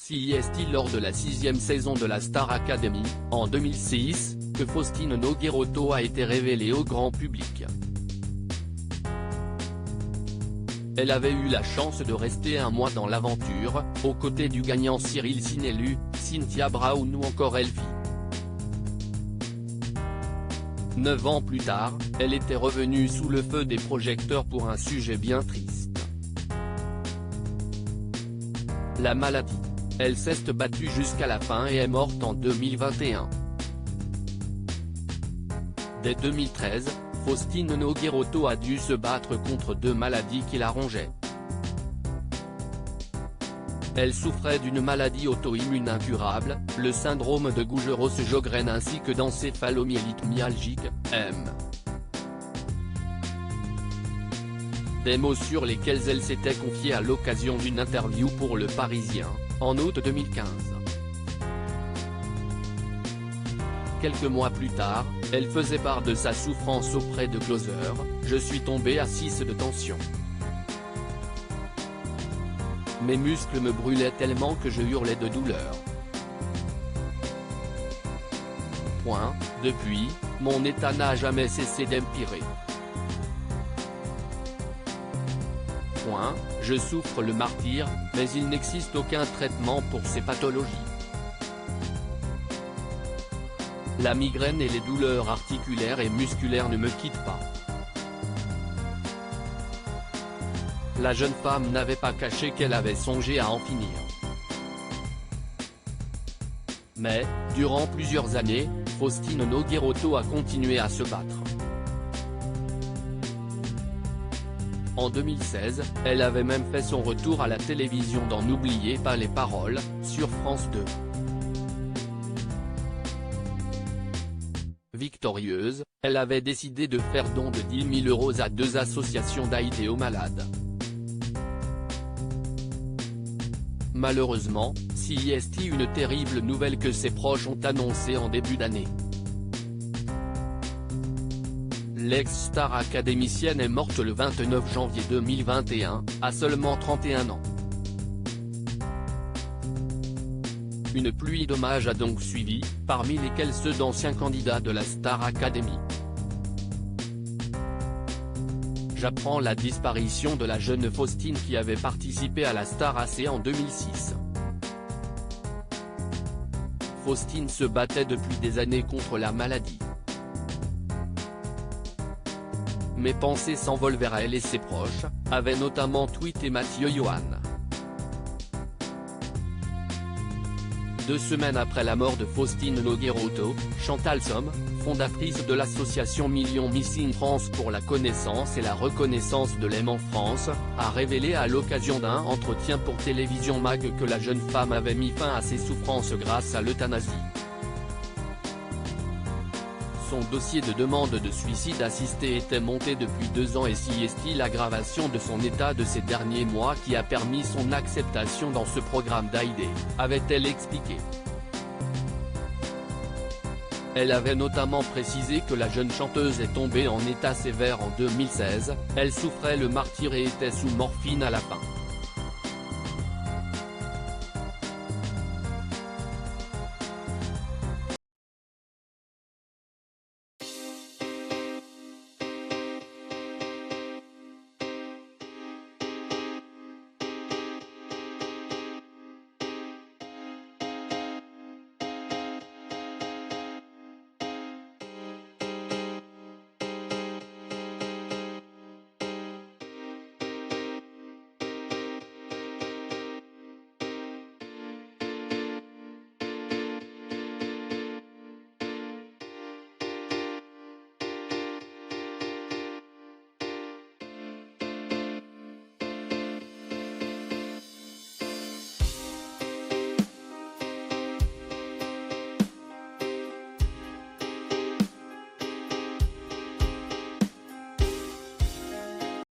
CIST lors de la 6e saison de la Star Academy, en 2006, que Faustine Nogueirotto a été révélée au grand public. Elle avait eu la chance de rester un mois dans l'aventure, aux côtés du gagnant Cyril Sinelu, Cynthia Brown ou encore Elfie. 9 ans plus tard, elle était revenue sous le feu des projecteurs pour un sujet bien triste. La maladie. Elle s'est battue jusqu'à la fin et est morte en 2021. Dès 2013, Faustine Nogueirotto a dû se battre contre 2 maladies qui la rongeaient. Elle souffrait d'une maladie auto-immune incurable, le syndrome de Gougerot-Sjogren ainsi que d'encéphalomyélite myalgique, M. Des mots sur lesquels elle s'était confiée à l'occasion d'une interview pour Le Parisien, en août 2015. Quelques mois plus tard, elle faisait part de sa souffrance auprès de Closer, « Je suis tombée à 6 de tension. Mes muscles me brûlaient tellement que je hurlais de douleur. Depuis, mon état n'a jamais cessé d'empirer. Je souffre le martyre, mais il n'existe aucun traitement pour ces pathologies. La migraine et les douleurs articulaires et musculaires ne me quittent pas. » La jeune femme n'avait pas caché qu'elle avait songé à en finir. Mais, durant plusieurs années, Faustine Nogueirotto a continué à se battre. En 2016, elle avait même fait son retour à la télévision dans N'oubliez pas les paroles, sur France 2. Victorieuse, elle avait décidé de faire don de 10 000 € à 2 associations d'aide aux malades. Malheureusement, CIST une terrible nouvelle que ses proches ont annoncée en début d'année. L'ex-star académicienne est morte le 29 janvier 2021, à seulement 31 ans. Une pluie d'hommages a donc suivi, parmi lesquels ceux d'anciens candidats de la Star Academy. J'apprends la disparition de la jeune Faustine qui avait participé à la Star AC en 2006. Faustine se battait depuis des années contre la maladie. Mes pensées s'envolent vers elle et ses proches, avait notamment tweeté Mathieu Johan. 2 semaines après la mort de Faustine Nogueirotto, Chantal Somme, fondatrice de l'association Millions Missing France pour la connaissance et la reconnaissance de l'AIM en France, a révélé à l'occasion d'un entretien pour Télévision Mag que la jeune femme avait mis fin à ses souffrances grâce à l'euthanasie. Son dossier de demande de suicide assisté était monté depuis 2 ans et CIST l'aggravation de son état de ces derniers mois qui a permis son acceptation dans ce programme d'aide, avait-elle expliqué. Elle avait notamment précisé que la jeune chanteuse est tombée en état sévère en 2016, elle souffrait le martyre et était sous morphine à la fin.